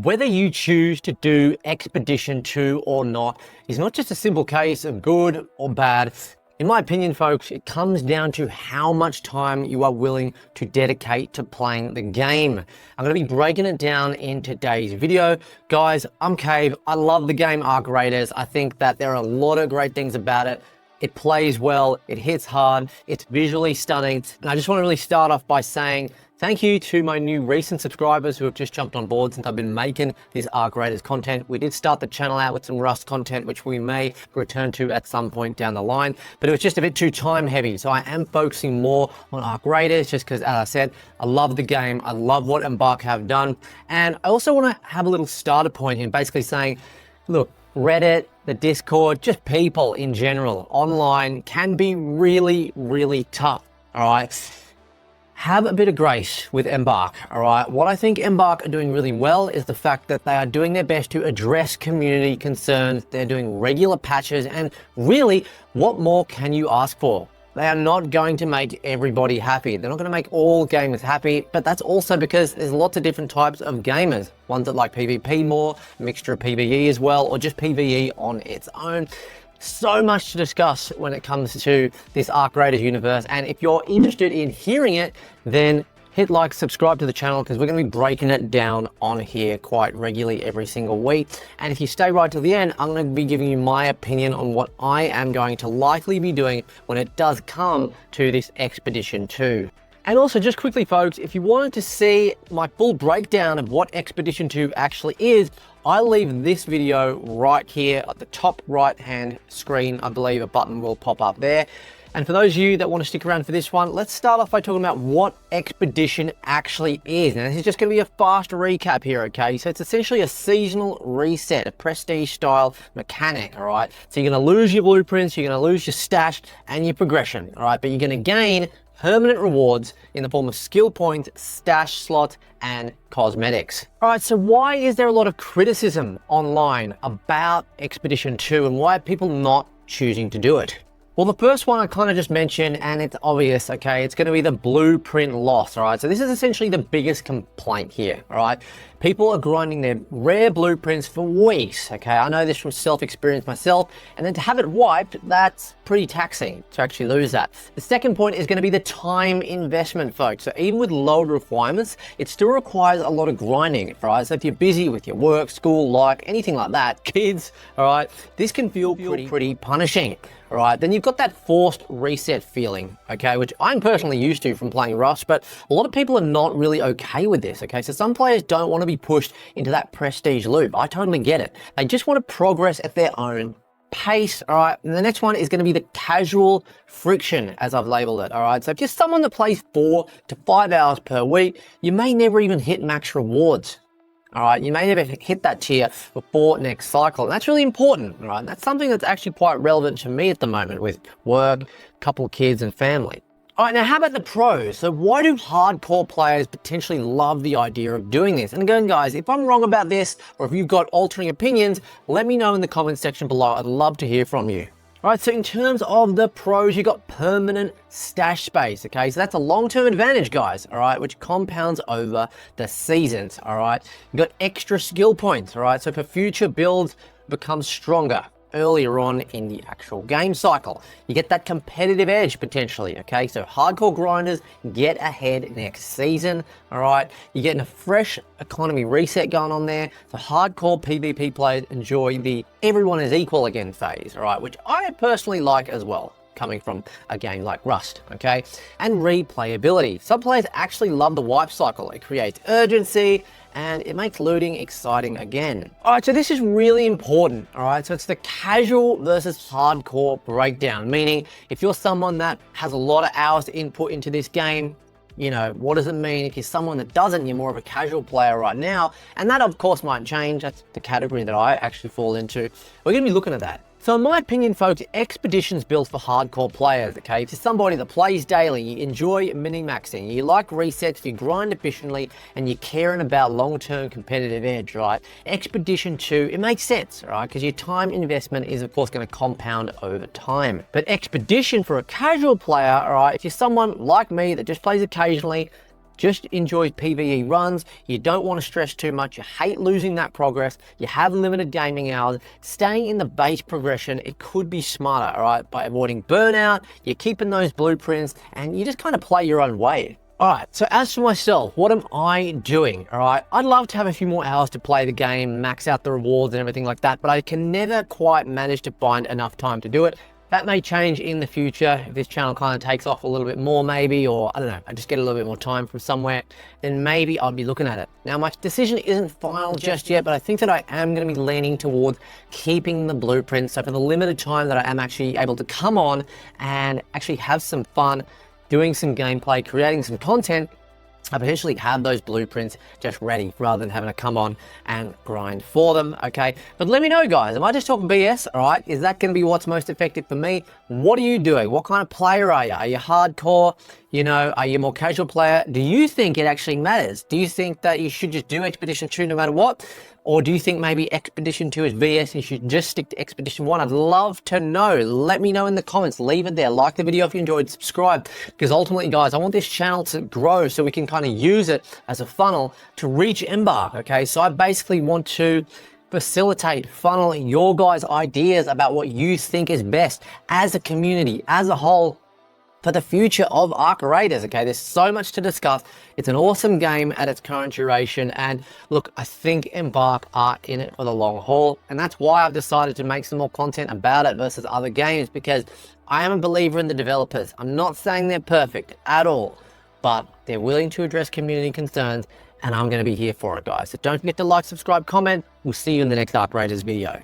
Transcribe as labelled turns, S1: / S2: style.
S1: Whether you choose to do Expedition 2 or not is not just a simple case of good or bad. In my opinion, folks, it comes down to how much time you are willing to dedicate to playing the game. I'm going to be breaking it down in today's video. Guys, I'm Cave. I love the game Arc Raiders. I think that there are a lot of great things about it. It plays well, it hits hard, it's visually stunning. And I just want to really start off by saying thank you to my new recent subscribers who have just jumped on board since I've been making this Arc Raiders content. We did start the channel out with some Rust content, which we may return to at some point down the line, but it was just a bit too time heavy. So I am focusing more on Arc Raiders just because, as I said, I love the game. I love what Embark have done. And I also want to have a little starter point in basically saying, look, Reddit, the Discord, just people in general online can be really, really tough, all right? Have a bit of grace with Embark, all right? What I think Embark are doing really well is the fact that they are doing their best to address community concerns. They're doing regular patches, and really, what more can you ask for? They are not going to make everybody happy. They're not going to make all gamers happy, but that's also because there's lots of different types of gamers. Ones that like PvP more, a mixture of PvE as well, or just PvE on its own. So much to discuss when it comes to this Arc Raiders universe, and if you're interested in hearing it, then hit like, subscribe to the channel, because we're going to be breaking it down on here quite regularly every single week. And if you stay right till the end, I'm going to be giving you my opinion on what I am going to likely be doing when it does come to this Expedition 2. And also, just quickly, folks, if you wanted to see my full breakdown of what Expedition 2 actually is, I'll leave this video right here at the top right-hand screen. I believe a button will pop up there. And for those of you that want to stick around for this one, let's start off by talking about what Expedition actually is. Now, this is just going to be a fast recap here, okay? So it's essentially a seasonal reset, a prestige-style mechanic, all right? So you're going to lose your blueprints, you're going to lose your stash and your progression, all right? But you're going to gain permanent rewards in the form of skill points, stash slots, and cosmetics. All right, so why is there a lot of criticism online about Expedition 2 and why are people not choosing to do it? Well, the first one I kind of just mentioned, and it's obvious, okay? It's going to be the blueprint loss, all right? So this is essentially the biggest complaint here, all right? People are grinding their rare blueprints for weeks, okay? I know this from self-experience myself, and then to have it wiped, that's pretty taxing to actually lose that. The second point is going to be the time investment, folks. So even with lower requirements, it still requires a lot of grinding, right? So if you're busy with your work, school, life, anything like that, kids, all right, this can feel pretty punishing. All right, then you've got that forced reset feeling, okay, which I'm personally used to from playing Rust, but a lot of people are not really okay with this, okay? So some players don't want to be pushed into that prestige loop. I totally get it. They just want to progress at their own pace, all right? And the next one is going to be the casual friction, as I've labeled it, all right? So if you're someone that plays 4 to 5 hours per week, you may never even hit max rewards. All right, you may never hit that tier before next cycle. And that's really important, all right? That's something that's actually quite relevant to me at the moment with work, couple of kids and family. All right, now how about the pros? So why do hardcore players potentially love the idea of doing this? And again, guys, if I'm wrong about this or if you've got altering opinions, let me know in the comment section below. I'd love to hear from you. All right, so in terms of the pros, you got permanent stash space, okay? So that's a long-term advantage, guys, all right, which compounds over the seasons, all right? You got extra skill points, all right? So for future builds, become stronger earlier on in the actual game cycle. You get that competitive edge potentially, okay? So hardcore grinders get ahead next season, all right? You're getting a fresh economy reset going on there. So hardcore PvP players enjoy the everyone is equal again phase, all right? Which I personally like as well, coming from a game like Rust, okay? And replayability. Some players actually love the wipe cycle. It creates urgency and it makes looting exciting again. All right, so this is really important, all right? So it's the casual versus hardcore breakdown, meaning if you're someone that has a lot of hours to input into this game, you know, what does it mean if you're someone that doesn't, you're more of a casual player right now? And that of course might change. That's the category that I actually fall into. We're gonna be looking at that. So in my opinion, folks, Expedition's built for hardcore players, okay? If you're somebody that plays daily, you enjoy mini-maxing, you like resets, you grind efficiently, and you're caring about long-term competitive edge, right? Expedition 2, it makes sense, right? Because your time investment is, of course, going to compound over time. But Expedition for a casual player, all right, if you're someone like me that just plays occasionally, just enjoys PvE runs, you don't want to stress too much, you hate losing that progress, you have limited gaming hours, staying in the base progression, it could be smarter, all right? By avoiding burnout, you're keeping those blueprints, and you just kind of play your own way. All right, so as for myself, what am I doing? All right, I'd love to have a few more hours to play the game, max out the rewards and everything like that, but I can never quite manage to find enough time to do it. That may change in the future if this channel kind of takes off a little bit more maybe, or I don't know, I just get a little bit more time from somewhere, then maybe I'll be looking at it. Now my decision isn't final just yet, but I think that I am going to be leaning towards keeping the blueprints. So for the limited time that I am actually able to come on and actually have some fun, doing some gameplay, creating some content, I potentially have those blueprints just ready rather than having to come on and grind for them, okay? But let me know, guys, am I just talking BS, all right? Is that going to be what's most effective for me? What are you doing? What kind of player are you? Are you hardcore? You know, are you a more casual player? Do you think it actually matters? Do you think that you should just do Expedition 2 no matter what? Or do you think maybe Expedition 2 is VS and you should just stick to Expedition 1? I'd love to know. Let me know in the comments. Leave it there. Like the video if you enjoyed. Subscribe. Because ultimately, guys, I want this channel to grow so we can kind of use it as a funnel to reach Embark, okay? So I basically want to facilitate, funnel your guys' ideas about what you think is best as a community, as a whole, for the future of Arc Raiders, okay? There's so much to discuss. It's an awesome game at its current duration, and look, I think Embark are in it for the long haul, and that's why I've decided to make some more content about it versus other games, because I am a believer in the developers. I'm not saying they're perfect at all, but they're willing to address community concerns, and I'm going to be here for it, guys. So don't forget to like, subscribe, comment. We'll see you in the next Arc Raiders video.